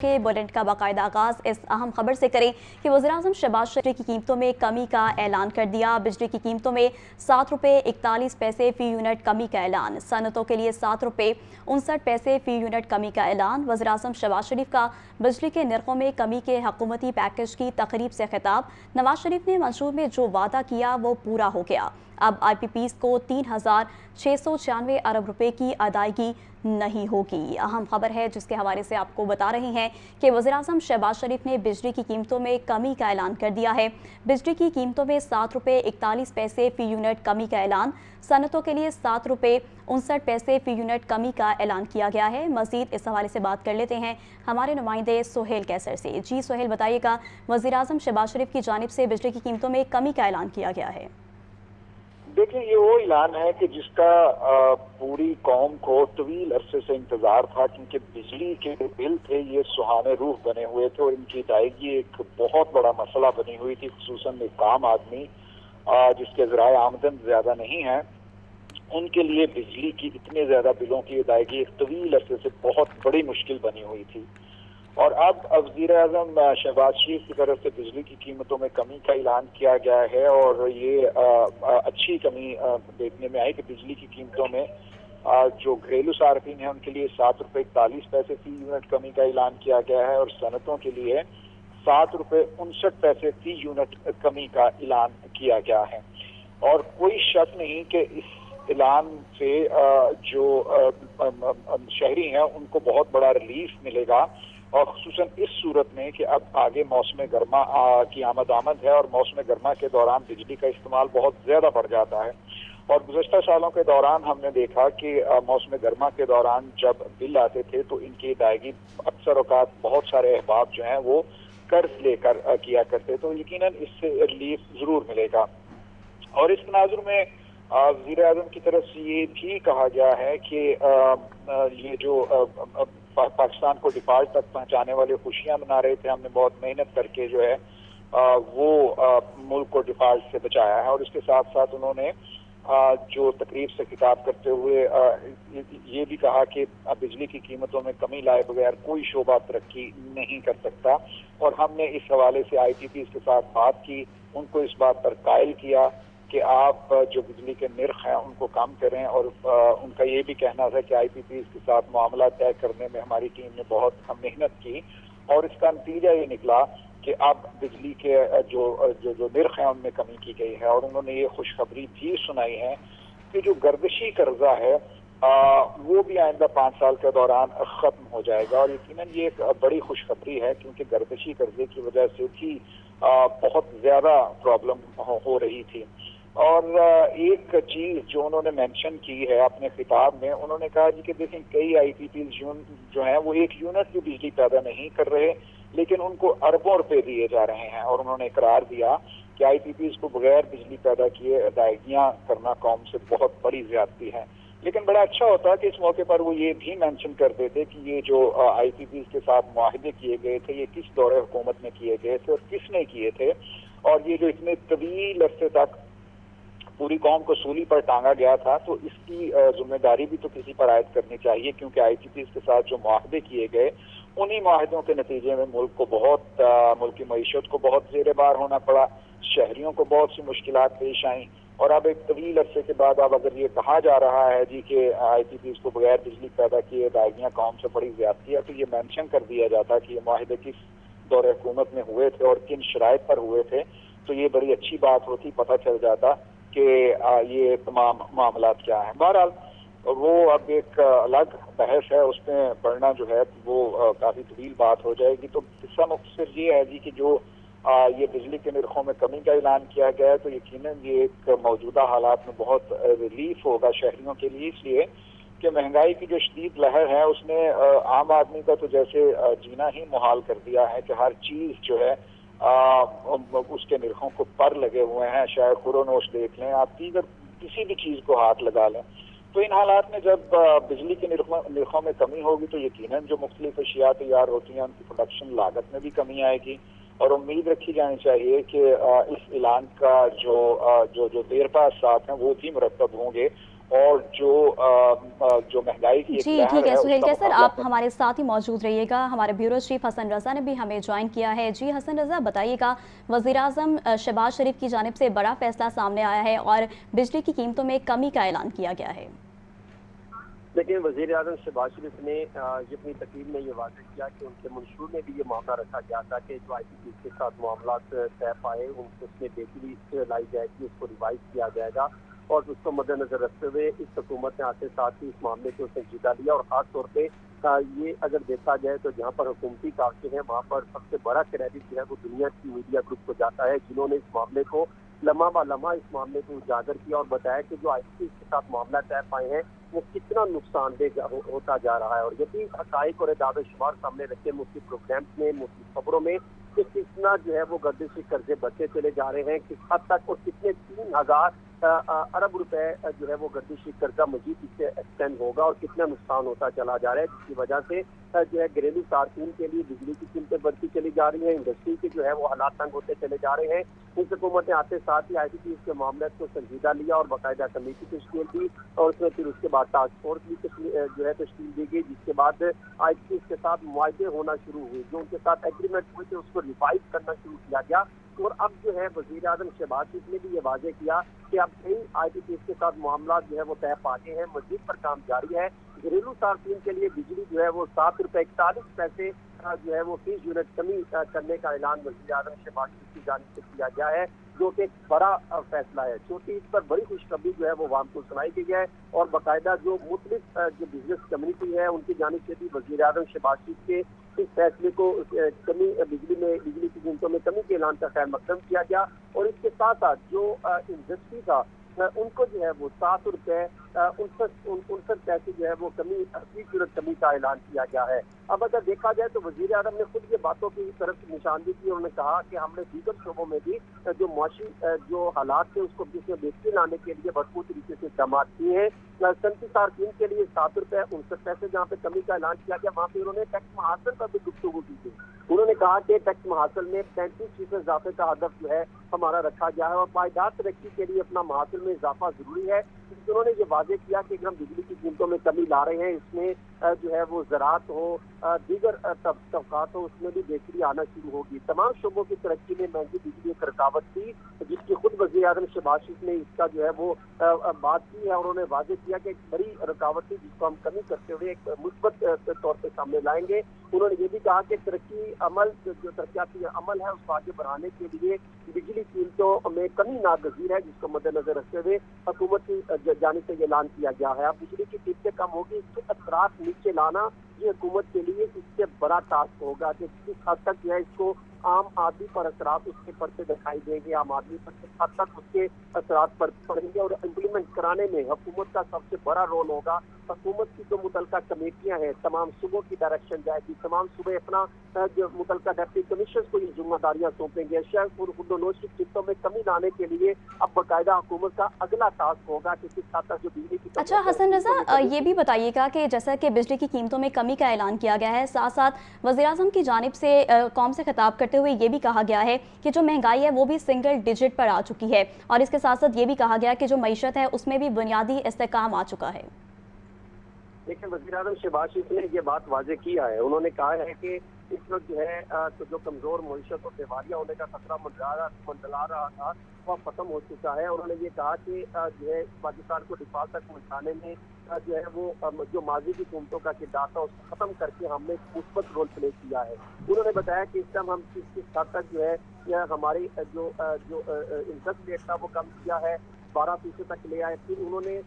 के बुलेटिन का बाकायदा आगाज़ इस अहम खबर से करें कि वज़ीर-ए-आज़म शहबाज शरीफ की कीमतों में कमी का ऐलान कर दिया। बिजली की कीमतों में 7 रुपये 41 पैसे फ़ी यूनिट कमी का ऐलान। सनतों के लिए 7 रुपये 59 पैसे फ़ी यूनिट कमी का ऐलान। वज़ीर-ए-आज़म शहबाज शरीफ का बिजली के नरखों में कमी के हुकूमती पैकेज की तकरीब से खिताब। नवाज शरीफ ने मंशूर में जो वादा किया वो पूरा हो गया। अब IPPs को 3,696 अरब रुपए की अदायगी नहीं होगी। अहम खबर है जिसके हवाले से आपको बता रहे हैं कि वज़ीर-ए-आज़म शहबाज शरीफ ने बिजली की कीमतों में कमी का ऐलान कर दिया है। बिजली की कीमतों में 7 रुपये 41 पैसे फ़ी यूनिट कमी का ऐलान। सनतों के लिए 7 रुपये 59 पैसे फ़ी यूनिट कमी का ऐलान किया गया है। मज़ीद इस हवाले से बात कर लेते हैं हमारे नुमाइंदे सुहेल कैसर से। जी सुहेल, बताइएगा, वज़ीर-ए-आज़म शहबाज शरीफ की जानिब से बिजली की कीमतों में कमी का ऐलान किया गया है। देखिए, ये वो ऐलान है कि जिसका पूरी कौम को तवील अरसे से इंतजार था, क्योंकि बिजली के बिल थे ये सुहाने रूह बने हुए थे और इनकी अदायगी एक बहुत बड़ा मसला बनी हुई थी। खुसूसन एक आम आदमी जिसके ज़राए आमदन ज्यादा नहीं है, उनके लिए बिजली की इतने ज्यादा बिलों की अदायगी एक तवील अरसे से बहुत बड़ी मुश्किल बनी हुई थी। और अब वज़ीर-ए-आज़म शहबाज शरीफ की तरफ से बिजली की कीमतों में कमी का ऐलान किया गया है और ये अच्छी कमी देखने में आई कि बिजली की कीमतों में जो घरेलू सार्फिन है उनके लिए 7 रुपये 41 पैसे फ़ी यूनिट कमी का ऐलान किया गया है और सनतों के लिए 7 रुपये 59 पैसे फ़ी यूनिट कमी का ऐलान किया गया है। और कोई शक नहीं कि इस ऐलान से जो शहरी हैं उनको बहुत बड़ा रिलीफ मिलेगा, और खुसूसन इस सूरत में कि अब आगे मौसम गर्मा की आमद है और मौसम गर्मा के दौरान बिजली का इस्तेमाल बहुत ज्यादा बढ़ जाता है। और गुज़श्ता सालों के दौरान हमने देखा कि मौसम गर्मा के दौरान जब बिल आते थे तो इनकी अदायगी अक्सर औकात बहुत सारे अहबाब जो हैं वो कर्ज लेकर किया करते, तो यकीनन इससे रिलीफ जरूर मिलेगा। और इस तनाजुर में वज़ीर-ए-आज़म की तरफ से ये भी कहा गया है कि ये जो पाकिस्तान को डिफॉल्ट तक पहुंचाने वाले खुशियां मना रहे थे, हमने बहुत मेहनत करके जो है वो मुल्क को डिफॉल्ट से बचाया है। और इसके साथ साथ उन्होंने जो तकरीब से खिताब करते हुए ये भी कहा कि बिजली की कीमतों में कमी लाए बगैर कोई शोबा तरक्की नहीं कर सकता। और हमने इस हवाले से IPPs के साथ बात की, उनको इस बात पर कायल किया कि आप जो बिजली के निर्ख हैं उनको कम करें। और उनका ये भी कहना था कि IPPs के साथ मामला तय करने में हमारी टीम ने बहुत मेहनत की और इसका नतीजा ये निकला कि अब बिजली के जो निर्ख हैं उनमें कमी की गई है। और उन्होंने ये खुशखबरी भी सुनाई है कि जो गर्दिशी कर्जा है वो भी आइंदा 5 साल के दौरान खत्म हो जाएगा। और यकीनन ये एक बड़ी खुशखबरी है, क्योंकि गर्दिशी कर्जे की वजह से भी बहुत ज्यादा प्रॉब्लम हो रही थी। और एक चीज जो उन्होंने मेंशन की है अपने खिताब में, उन्होंने कहा जी कि देखें, कई IPPs जो हैं वो एक यूनिट की बिजली पैदा नहीं कर रहे, लेकिन उनको अरबों रुपए दिए जा रहे हैं। और उन्होंने इकरार दिया कि IPPs को बगैर बिजली पैदा किए अदायगियां करना कौम से बहुत बड़ी ज्यादती है। लेकिन बड़ा अच्छा होता कि इस मौके पर वो ये भी मेंशन कर देते कि ये जो IPPs के साथ मुआहदे किए गए थे ये किस दौरे हुकूमत में किए गए थे और किसने किए थे, और ये जो इतने तवील अरसे तक पूरी कौम को सूली पर टांगा गया था, तो इसकी जिम्मेदारी भी तो किसी पर आयद करनी चाहिए। क्योंकि IPPs के साथ जो मुआहदे किए गए, उन्हीं मुआहदों के नतीजे में मुल्क की मईशत को बहुत ज़ेरे बार होना पड़ा, शहरियों को बहुत सी मुश्किलात पेश आई। और अब एक तवील अरसे के बाद अब अगर ये कहा जा रहा है जी कि IPPs को बगैर बिजली पैदा किए अदायगियां कौम से बड़ी ज्यादती है, तो ये मेंशन कर दिया जाता कि ये मुआहदे किस दौरे हुकूमत में हुए थे और किन शराइत पर हुए थे, तो ये बड़ी अच्छी बात होती, पता चल जाता कि ये तमाम मामला क्या है। बहरहाल वो अब एक अलग बहस है, उसमें पढ़ना जो है वो काफी तवील बात हो जाएगी। तो किस्सा मुख्तसर ये है जी कि जो ये बिजली के निर्खों में कमी का ऐलान किया गया है, तो यकीनन ये एक मौजूदा हालात में बहुत रिलीफ होगा शहरियों के लिए, इसलिए कि महंगाई की जो शदीद लहर है उसने आम आदमी का तो जैसे जीना ही मुहाल कर दिया है कि हर चीज जो है उसके निर्खों को पर लगे हुए हैं। शायद खुरोनोश देख लें आप, अगर किसी भी चीज को हाथ लगा लें, तो इन हालात में जब बिजली के निर्खों में कमी होगी तो यकीनन जो मुख्तलिफ अशिया तैयार होती हैं उनकी प्रोडक्शन लागत में भी कमी आएगी। और उम्मीद रखी जानी चाहिए कि इस ऐलान का जो देर पा साथ हैं वो भी मुरतब होंगे اور جو مہنگائی کی ایک جی لہر ٹھیک ہے ہے اس سہیل کا کیسر، مقابلہ آپ ہمارے ساتھ ہی موجود رہیے گا۔ ہمارے بیورو چیف حسن رضا نے بھی ہمیں جوائن کیا ہے۔ جی حسن رضا، بتائیے گا، وزیراعظم شہباز شریف کی جانب سے بڑا فیصلہ سامنے آیا ہے اور بجلی کی قیمتوں میں کمی کا اعلان کیا گیا ہے۔ لیکن وزیر اعظم شہباز شریف نے یہ اپنی تقریر میں یہ واضح کیا کہ ان کے منشور میں بھی یہ معاملہ رکھا گیا تھا کہ جو IPPs کے ساتھ معاملات طے پائے اس میں بہتری لائی جائے گی، اس کو ریوائز کیا جائے گا، اور اس کو مد نظر رکھتے ہوئے اس حکومت نے آتے ساتھ ہی اس معاملے کو سنجیدہ لیا، اور خاص طور پہ یہ اگر دیکھا جائے تو جہاں پر حکومتی کاغذ ہیں وہاں پر سب سے بڑا کریڈٹ جو ہے وہ دنیا کی میڈیا گروپ کو جاتا ہے، جنہوں نے اس معاملے کو لمحہ بہ لمحہ اس معاملے کو اجاگر کیا اور بتایا کہ جو IPPs کے ساتھ معاملہ طے پائے ہیں وہ کتنا نقصان دہ ہوتا جا رہا ہے، اور یہ بھی حقائق اور اعداد و شمار سامنے رکھے مختلف پروگرامز میں، مختلف خبروں میں، کہ کتنا جو ہے وہ گردشی قرضے بڑھتے چلے جا رہے ہیں، کس حد تک، اور کتنے 3000 ارب روپے جو ہے وہ گردشی قرضہ مزید اس سے ایکسٹینڈ ہوگا، اور کتنا نقصان ہوتا چلا جا رہا ہے، جس کی وجہ سے جو ہے گھریلو صارفین کے لیے بجلی کی قیمتیں بڑھتی چلی جا رہی ہیں، انڈسٹری کے جو ہے وہ حالات تنگ ہوتے چلے جا رہے ہیں۔ اس حکومت نے آتے ساتھ ہی IPPs کے معاملات کو سنجیدہ لیا اور باقاعدہ کمیٹی تشکیل دی، اور اس میں پھر اس کے بعد ٹاسک فورس بھی جو ہے تشکیل دی گئی، جس کے بعد IPPs کے ساتھ معاہدے ہونا شروع ہوئے، جو ان کے ساتھ ایگریمنٹ ہوئے تھے اس کو ریوائز کرنا شروع کیا گیا، اور اب جو ہے وزیر اعظم شہباز شریف نے بھی یہ واضح کیا کہ اب کئی IPPs کے ساتھ معاملات جو ہے وہ طے پا گئے ہیں، مزید پر کام جاری ہے۔ گھریلو صارفین کے لیے بجلی جو ہے وہ 7.41 روپے جو ہے وہ فی یونٹ کمی کرنے کا اعلان وزیر اعظم شہباز شریف کی جانب سے کیا گیا ہے، جو کہ ایک بڑا فیصلہ ہے۔ چھوٹی عید پر بڑی خوشخبری جو ہے وہ عوام کو سنائی گئی ہے، اور باقاعدہ جو مختلف جو بزنس کمیونٹی ہے ان کی جانب سے بھی وزیر اعظم شہباز شریف کے اس فیصلے کو کمی بجلی کی قیمتوں میں کمی کے اعلان کا خیر مقدم کیا گیا، اور اس کے ساتھ ساتھ جو انڈسٹری تھا ان کو جو ہے وہ 7.69 پیسے جو ہے وہ کمی فی یونٹ کمی کا اعلان کیا گیا ہے۔ اب اگر دیکھا جائے تو وزیر اعظم نے خود یہ باتوں کی طرف نشاندہی کی، انہوں نے کہا کہ ہم نے دیگر شعبوں میں بھی جو معاشی جو حالات تھے اس کو جس میں بہتری لانے کے لیے بھرپور طریقے سے اقدامات کیے ہیں۔ صنعتی صارفین کے لیے 7.69 روپے جہاں پہ کمی کا اعلان کیا گیا، وہاں پہ انہوں نے ٹیکس محاصل پر بھی گفتگو کی تھی۔ انہوں نے کہا کہ ٹیکس محاصل میں 35% اضافے کا ہدف جو ہے ہمارا رکھا گیا ہے، اور پائیدار ترقی کے لیے اپنا محاصل میں اضافہ ضروری ہے۔ انہوں نے یہ واضح کیا کہ اگر ہم بجلی کی قیمتوں میں کمی لا رہے ہیں، اس میں جو ہے وہ زراعت ہو، دیگر طبقات ہو، اس میں بھی بہتری آنا شروع ہوگی۔ تمام شعبوں کی ترقی میں مہنگی بجلی ایک رکاوٹ تھی، جس کی خود وزیر اعظم شہباز شریف نے اس کا جو ہے وہ بات کی ہے، اور انہوں نے واضح کیا کہ ایک بڑی رکاوٹ تھی جس کو ہم کمی کرتے ہوئے ایک مثبت طور پہ سامنے لائیں گے۔ انہوں نے یہ بھی کہا کہ ترقی عمل جو ترقیاتی عمل ہے اس کو آگے بڑھانے کے لیے بجلی قیمتوں میں کمی ناگزیر ہے، جس کو مد نظر رکھتے ہوئے حکومت کی جانب سے اعلان کیا گیا ہے۔ اب بجلی کی قیمتیں کم ہوگی، اس کے اثرات نیچے لانا یہ حکومت کے لیے اس سے بڑا ٹاسک ہوگا کہ کس حد تک جو ہے اس کو عام آدمی پر اثرات اس کے پڑتے دکھائی دیں گے، عام آدمی پر کس حد تک اس کے اثرات پڑیں گے، اور امپلیمنٹ کرانے میں حکومت کا سب سے بڑا رول ہوگا۔ حکومت کی جو متعلقہ کمیٹیاں ہیں تمام صوبوں کی ڈائریکشن جائے گی، تمام صوبے اپنا جو متعلقہ ڈپٹی کمشنر کو یہ ذمہ داریاں سونپیں گے۔ شہر خود و نوش کی قیمتوں میں کمی لانے کے لیے اب باقاعدہ حکومت کا اگلا ٹاسک ہوگا کہ کس حد تک جو بجلی کی اچھا حسن رضا، یہ بھی بتائیے گا کہ جیسا کہ بجلی کی قیمتوں میں کمی کا اعلان کیا گیا ہے، ساتھ ساتھ وزیراعظم کی جانب سے قوم سے خطاب کرتے ہوئے یہ بھی کہا گیا ہے کہ جو مہنگائی ہے وہ بھی سنگل ڈیجٹ پر آ چکی ہے، اور اس کے ساتھ ساتھ یہ بھی کہا گیا کہ جو معیشت ہے اس میں بھی بنیادی استحکام آ چکا ہے۔ لیکن وزیر اعظم شہباز شریف نے یہ بات واضح کیا ہے، انہوں نے کہا ہے کہ اس وقت جو ہے تو جو کمزور معیشت اور دیوالیہ ہونے کا خطرہ منڈلا رہا تھا وہ ختم ہو چکا ہے۔ انہوں نے یہ کہا کہ جو ہے پاکستان کو ڈیفالٹ تک پہنچانے میں جو ہے وہ جو ماضی کی حکومتوں کا کردار تھا اس کو ختم کر کے ہم نے ایک مثبت رول پلے کیا ہے۔ انہوں نے بتایا کہ اس ٹائم ہم کس حد تک جو ہے ہماری جو انٹرسٹ ریٹ تھا وہ کم کیا ہے، 12% تک لے آئے۔ پھر انہوں نے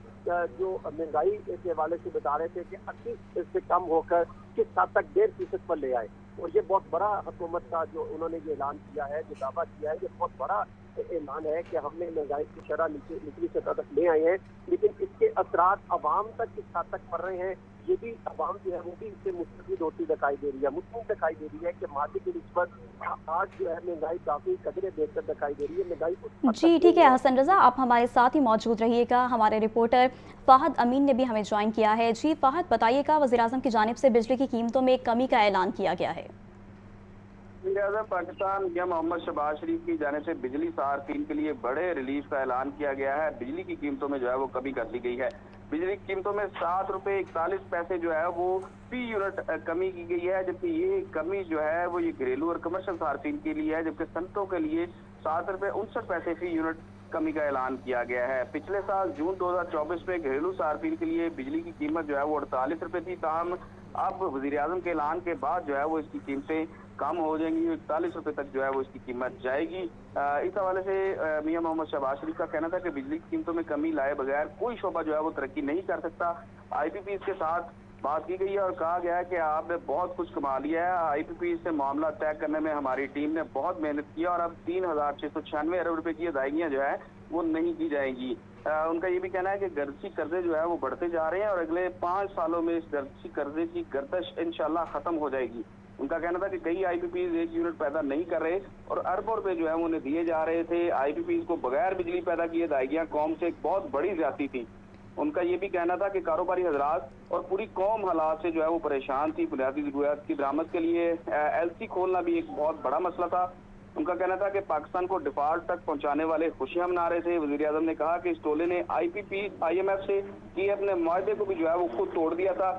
جو مہنگائی کے حوالے سے بتا رہے تھے کہ 80 سے کم ہو کر کس حد تک 1.5% پر لے آئے، اور یہ بہت بڑا حکومت کا جو انہوں نے یہ اعلان کیا ہے، جو دعویٰ کیا ہے، یہ بہت بڑا اعلان ہے کہ ہم نے مہنگائی کی شرح نچلی سطح تک لے آئے ہیں۔ لیکن اس کے اثرات عوام تک کس حد تک پڑ رہے ہیں، یہ بھی عوام جو ہے وہ بھی اس سے مستفید ہوتی دکھائی دے رہی ہے، مطمئن دکھائی دے رہی ہے کہ ماضی کی نسبت آج جو ہے مہنگائی کافی قدرے بہتر دکھائی دے رہی ہے۔ مہنگائی جی ٹھیک ہے حسن رضا، آپ ہمارے ساتھ ہی موجود رہیے گا۔ ہمارے رپورٹر فہد امین نے بھی ہمیں جوائن کیا ہے۔ جی فہد، بتائیے گا، وزیراعظم کی جانب سے بجلی کی قیمتوں میں کمی کا اعلان کیا گیا ہے۔ وزیر اعظم پاکستان یا محمد شہباز شریف کی جانب سے بجلی صارفین کے لیے بڑے ریلیف کا اعلان کیا گیا ہے۔ بجلی کی قیمتوں میں جو ہے وہ کمی کر لی گئی ہے۔ बिजली की कीमतों में 7 रुपए 41 पैसे जो है वो फी यूनिट कमी की गई है, जबकि ये कमी जो है वो ये घरेलू और कमर्शियल सार्फिन के लिए है, जबकि सनतों के लिए 7 रुपए 59 पैसे फी यूनिट कमी का ऐलान किया गया है। पिछले साल जून 2024 में घरेलू सार्फिन के लिए बिजली की कीमत जो है वो 48 रुपए थी, ताहम अब वज़ीर-ए-आज़म के ऐलान के बाद जो है वो इसकी कीमतें कम हो जाएंगी, 41 रुपए तक जो है वो इसकी कीमत जाएगी। इस हवाले से मियां मोहम्मद शहबाज शरीफ का कहना था कि बिजली की कीमतों में कमी लाए बगैर कोई शोबा जो है वो तरक्की नहीं कर सकता। IPP के साथ बात की गई है और कहा गया है कि आपने बहुत कुछ कमा लिया है। IPP से मामला तय करने में हमारी टीम ने बहुत मेहनत की और अब 3,696 अरब रुपए की अदायगियां जो है वो नहीं की जाएंगी। उनका ये भी कहना है कि गर्जी कर्जे जो है वो बढ़ते जा रहे हैं और अगले 5 सालों में इस गर्जी कर्जे की गर्दश इंशाल्लाह खत्म हो जाएगी। उनका कहना था कि कई IPPs एक यूनिट पैदा नहीं कर रहे और अरबों रुपए जो है वो उन्हें दिए जा रहे थे। IPPs को बगैर बिजली पैदा किए अदायगियां कौम से एक बहुत बड़ी ज्यादती थी। उनका ये भी कहना था कि कारोबारी हजरात और पूरी कौम हालात से जो है वो परेशान थी। बुनियादी जरूरियात की बरामद के लिए LC खोलना भी एक बहुत बड़ा मसला था। उनका कहना था कि पाकिस्तान को डिफॉल्ट तक पहुंचाने वाले खुशियां मना रहे थे। वज़ीर-ए-आज़म ने कहा कि इस टोले ने IPP IMF से किए अपने मुआहदे को भी जो है वो खुद तोड़ दिया था।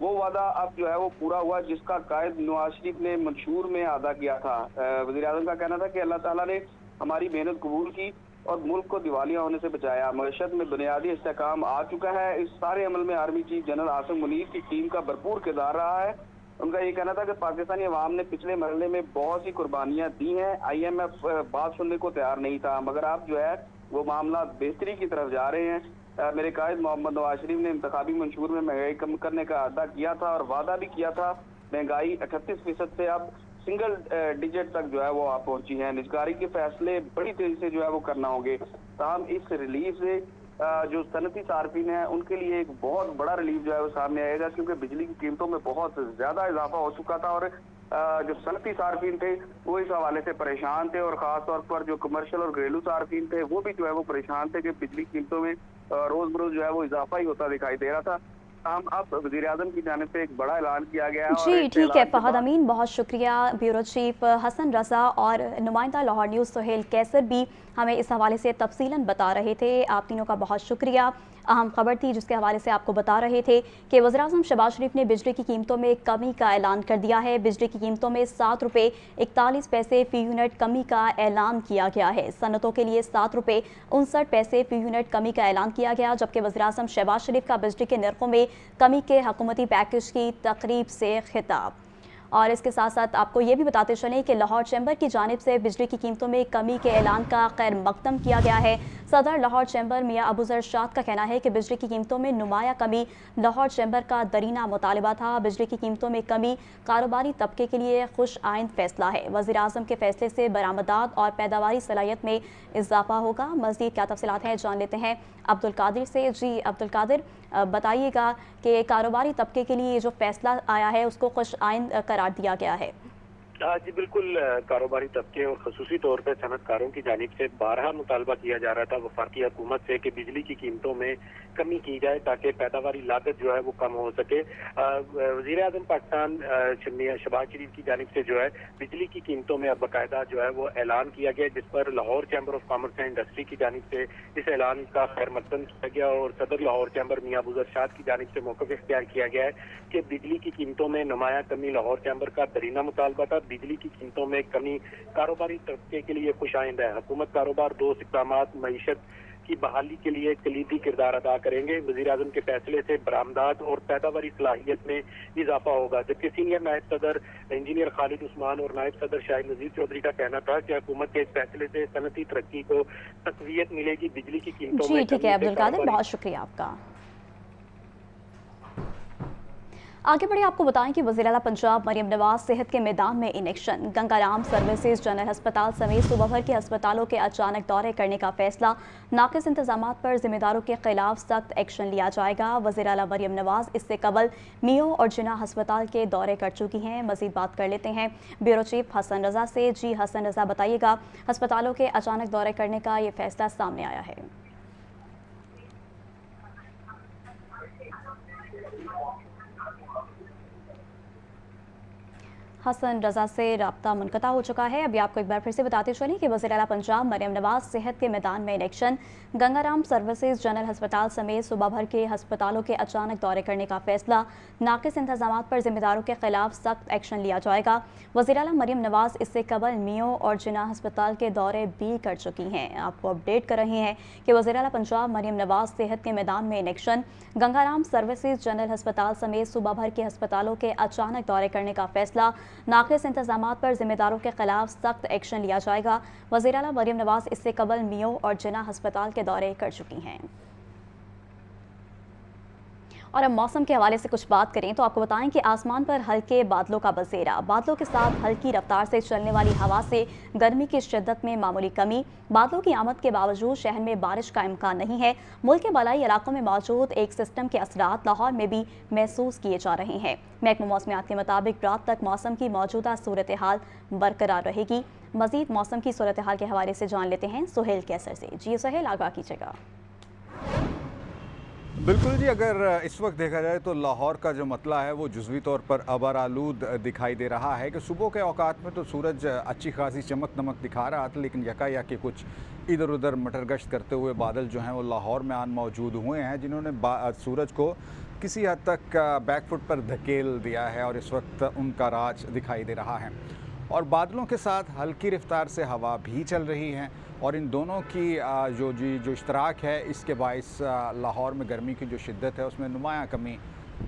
वो वादा अब जो है वो पूरा हुआ जिसका कायद नवाज शरीफ ने मंशूर में अदा किया था। वज़ीर-ए-आज़म का कहना था कि अल्लाह ताला ने हमारी मेहनत कबूल की और मुल्क को दिवालिया होने से बचाया। मईशत में बुनियादी इस्तेहकाम आ चुका है। इस सारे अमल में army chief general Asim Munir की टीम का भरपूर किरदार रहा है। उनका ये कहना था कि पाकिस्तानी अवाम ने पिछले मरहले में बहुत सी कुर्बानियां दी हैं। IMF बात सुनने को तैयार नहीं था, मगर अब जो है वो मामला बेहतरी की तरफ जा रहे हैं। मेरे कायद मोहम्मद नवाज शरीफ ने इंतखाबी मंशूर में महंगाई कम करने का अदा किया था और वादा भी किया था। महंगाई 38% से अब सिंगल डिजिट तक जो है वो आप पहुंची है। निजकारी के फैसले बड़ी तेजी से जो है वो करना होंगे। ताहम इस रिलीफ से जो सनती सार्फिन है उनके लिए एक बहुत बड़ा रिलीफ जो है वो सामने आएगा, क्योंकि बिजली की कीमतों में बहुत ज्यादा इजाफा हो चुका था और जो सनती सार्फिन थे वो इस हवाले से परेशान थे और खास तौर पर जो कमर्शियल और घरेलू सार्फिन थे वो भी जो है वो परेशान थे कि बिजली की कीमतों में रोज बरोज जो है वो इजाफा ही होता दिखाई दे रहा था। अब वज़ीर-ए-आज़म की जानिब से एक बड़ा ऐलान किया गया है। जी ठीक है फहद अमीन, बहुत शुक्रिया। ब्यूरो चीफ हसन रज़ा और नुमाइंदा लाहौर न्यूज़ सुहेल कैसर भी हमें इस हवाले से तफसीलन बता रहे थे। आप तीनों का बहुत शुक्रिया। अहम खबर थी जिसके हवाले से आपको बता रहे थे कि वज़ीर-ए-आज़म शहबाज शरीफ ने बिजली की कीमतों में कमी का ऐलान कर दिया है। बिजली की कीमतों में 7 रुपये 41 पैसे फ़ी यूनिट कमी का ऐलान किया गया है। सनतों के लिए 7 रुपये 59 पैसे फ़ी यूनिट कमी का ऐलान किया गया, जबकि वज़ीर-ए-आज़म शहबाज शरीफ का बिजली के नरखों में कमी के हुकूमती पैकेज की तकरीब से खिताब। और इसके साथ साथ आपको ये भी बताते चलें कि लाहौर चैम्बर की जानिब से बिजली की कीमतों में कमी के ऐलान का खैर मकदम किया गया है। सदर लाहौर चैम्बर मियां अबूजर शाद का कहना है कि बिजली की कीमतों में नुमाया कमी लाहौर चैम्बर का दरीना मुतालबा था। बिजली की कीमतों में कमी कारोबारी तबके के लिए खुश आइंद फैसला है। वज़ीर-ए-आज़म के फैसले से बरामदात और पैदावारी सलाहियत में इजाफा होगा। मज़ीद क्या तफसीलात हैं जान लेते हैं अब्दुल कादिर से। जी अब्दुल कादिर, बताइएगा कि कारोबारी तबके के लिए जो फैसला आया है उसको खुश आइंद करार दिया गया है। जी बिल्कुल, कारोबारी तबके और खसूसी तौर पर सनतकारों की जानिब से बारहा मुतालबा किया जा रहा था वफाकी हुकूमत से कि बिजली की कीमतों में कमी की जाए ताकि पैदावारी लागत जो है वो कम हो सके। वज़ीर-ए-आज़म पाकिस्तान शहबाज शरीफ की जानिब से जो है बिजली की कीमतों में अब बाकायदा जो है वो ऐलान किया गया, जिस पर Lahore chamber of commerce and industry की जानिब से इस ऐलान का खैर मकदम किया गया और सदर लाहौर चैम्बर मियां अबूजर शाद की जानिब से मौक़िफ़ इख्तियार किया गया है कि बिजली की कीमतों में नुमाया कमी लाहौर चैम्बर का दरीना मुतालबा था। बिजली की कीमतों में कमी कारोबारी तबके के लिए खुश आइंद है। हुकूमत कारोबार दो इक़दामात मईशत की बहाली के लिए कलीदी किरदार अदा करेंगे। वज़ीर-ए-आज़म के फैसले से बरामदात और पैदावारी सलाहियत में इजाफा होगा, जबकि सीनियर नायब सदर इंजीनियर खालिद उस्मान और नायब सदर शाहिद नज़ीर चौधरी का कहना था कि हुकूमत के इस फैसले से सनती तरक्की को तक़वियत मिलेगी। बिजली की कीमतों में ठीक है अब्दुल कादिर, बहुत शुक्रिया आपका। आगे बढ़े आपको बताएं कि वज़ीर-ए-आला पंजाब मरियम नवाज सेहत के मैदान में in action. Gangaram services general अस्पताल समेत सूबा भर के अस्पतालों के अचानक दौरे करने का फैसला। नाक़िस इंतजामात पर जिम्मेदारों के खिलाफ सख्त एक्शन लिया जाएगा। वज़ीर-ए-आला मरियम नवाज इससे कबल मियो और जिना अस्पताल के दौरे कर चुकी हैं। मज़ीद बात कर लेते हैं ब्यूरो चीफ हसन रज़ा से। जी हसन रज़ा, बताइएगा अस्पतालों के अचानक दौरे करने का ये फैसला सामने आया है। हसन रजा से राब्ता मुनक़ता हो चुका है। अभी आपको एक बार फिर से बताते चलें कि वज़ीर आला पंजाब मरियम नवाज सेहत के मैदान में इलेक्शन, गंगाराम सर्विसेज जनरल हस्पताल समेत सूबा भर के हस्पतालों के अचानक दौरे करने का फैसला, नाक़िस इंतजाम पर जिम्मेदारों के खिलाफ सख्त एक्शन लिया जाएगा। वज़ीर आला मरियम नवाज इससे कबल मियो और जिना हस्पताल के दौरे भी कर चुकी हैं। आपको अपडेट कर रहे हैं कि वज़ीर आला पंजाब मरियम नवाज सेहत के मैदान में इलेक्शन, गंगाराम सर्विसेज जनरल हस्पताल समेत सूबा भर के हस्पतालों के अचानक दौरे करने का फैसला, नाक़िस इंतजाम पर जिम्मेदारों के खिलाफ सख्त एक्शन लिया जाएगा। वज़ीर आला मरियम नवाज इससे कबल मियो और जिना हस्पताल के दौरे कर चुकी हैं। और अब मौसम के हवाले से कुछ बात करें तो आपको बताएं कि आसमान पर हल्के बादलों का बसेरा, बादलों के साथ हल्की रफ्तार से चलने वाली हवा से गर्मी की शिद्दत में मामूली कमी। बादलों की आमद के बावजूद शहर में बारिश का इम्कान नहीं है। मुल्क के बालाई इलाकों में मौजूद एक सिस्टम के असरात लाहौर में भी महसूस किए जा रहे हैं। महकमा मौसमियात के मुताबिक रात तक मौसम की मौजूदा सूरत हाल बरकरार रहेगी। मजीद मौसम की सूरत हाल के हवाले से जान लेते हैं सुहेल कैसर से। जी सुहेल, आगाह कीजिएगा। बिल्कुल जी, अगर इस वक्त देखा जाए तो लाहौर का जो मतला है वो जुज़वी तौर पर अबर आलूद दिखाई दे रहा है कि सुबह के औकात में तो सूरज अच्छी खासी चमक दमक दिखा रहा था, लेकिन यकायक कुछ इधर उधर मटरगश्त करते हुए बादल जो हैं वो लाहौर में आन मौजूद हुए हैं, जिन्होंने सूरज को किसी हद तक बैकफुट पर धकेल दिया है और इस वक्त उनका राज दिखाई दे रहा है। और बादलों के साथ हल्की रफ्तार से हवा भी चल रही है और इन दोनों की जो इश्तराक है, इसके बाइस लाहौर में गर्मी की जो शिद्दत है उसमें नुमायाँ कमी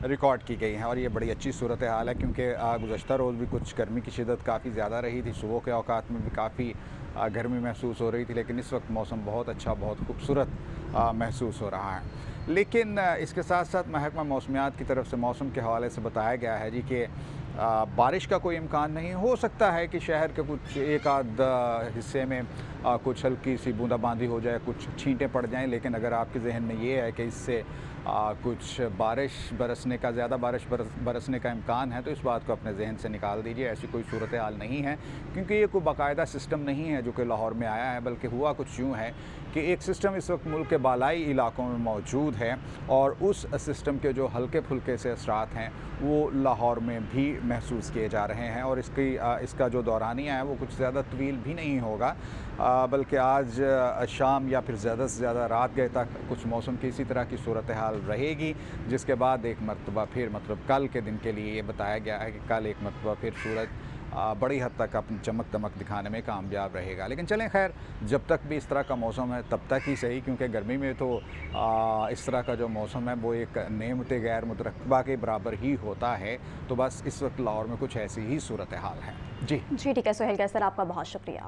रिकॉर्ड की गई है। और ये बड़ी अच्छी सूरत हाल है क्योंकि गुज़श्ता रोज़ भी कुछ गर्मी की शिद्दत काफ़ी ज़्यादा रही थी, सुबह के औकात में भी काफ़ी गर्मी महसूस हो रही थी, लेकिन इस वक्त मौसम बहुत अच्छा, बहुत खूबसूरत महसूस हो रहा है। लेकिन इसके साथ साथ महकमा मौसमियात की तरफ से मौसम के हवाले से बताया गया है जी कि बारिश का कोई इम्कान नहीं हो सकता है कि शहर के कुछ एक आध हिस्से में कुछ हल्की सी बूंदाबांदी हो जाए, कुछ छींटें पड़ जाएं, लेकिन अगर आपके जहन में ये है कि इससे कुछ बारिश बरसने का, ज़्यादा बारिश बरसने का इम्कान है, तो इस बात को अपने जहन से निकाल दीजिए। ऐसी कोई सूरत हाल नहीं है क्योंकि ये कोई बाकायदा सिस्टम नहीं है जो कि लाहौर में आया है, बल्कि हुआ कुछ यूँ है कि एक सिस्टम इस वक्त मुल्क के बालाई इलाकों में मौजूद है और उस सिस्टम के जो हल्के फुल्के से असरात हैं वो लाहौर में भी महसूस किए जा रहे हैं। और इसका जो दौरानिया है वो कुछ ज़्यादा तवील भी नहीं होगा, बल्कि आज शाम या फिर ज़्यादा से ज़्यादा रात गए तक कुछ मौसम की इसी तरह की सूरत हाल रहेगी, जिसके बाद एक मरतबा फिर मतलब कल के दिन के लिए ये बताया गया है कि कल एक मरतबा फिर सूरज बड़ी हद तक अपनी चमक दमक दिखाने में कामयाब रहेगा। लेकिन चलें खैर, जब तक भी इस तरह का मौसम है तब तक ही सही, क्योंकि गर्मी में तो इस तरह का जो मौसम है वो एक नेमत गैर मुतरक्बा के बराबर ही होता है। तो बस इस वक्त लाहौर में कुछ ऐसी ही सूरत हाल है। जी ठीक है सुहेल कैसर, आपका बहुत शुक्रिया।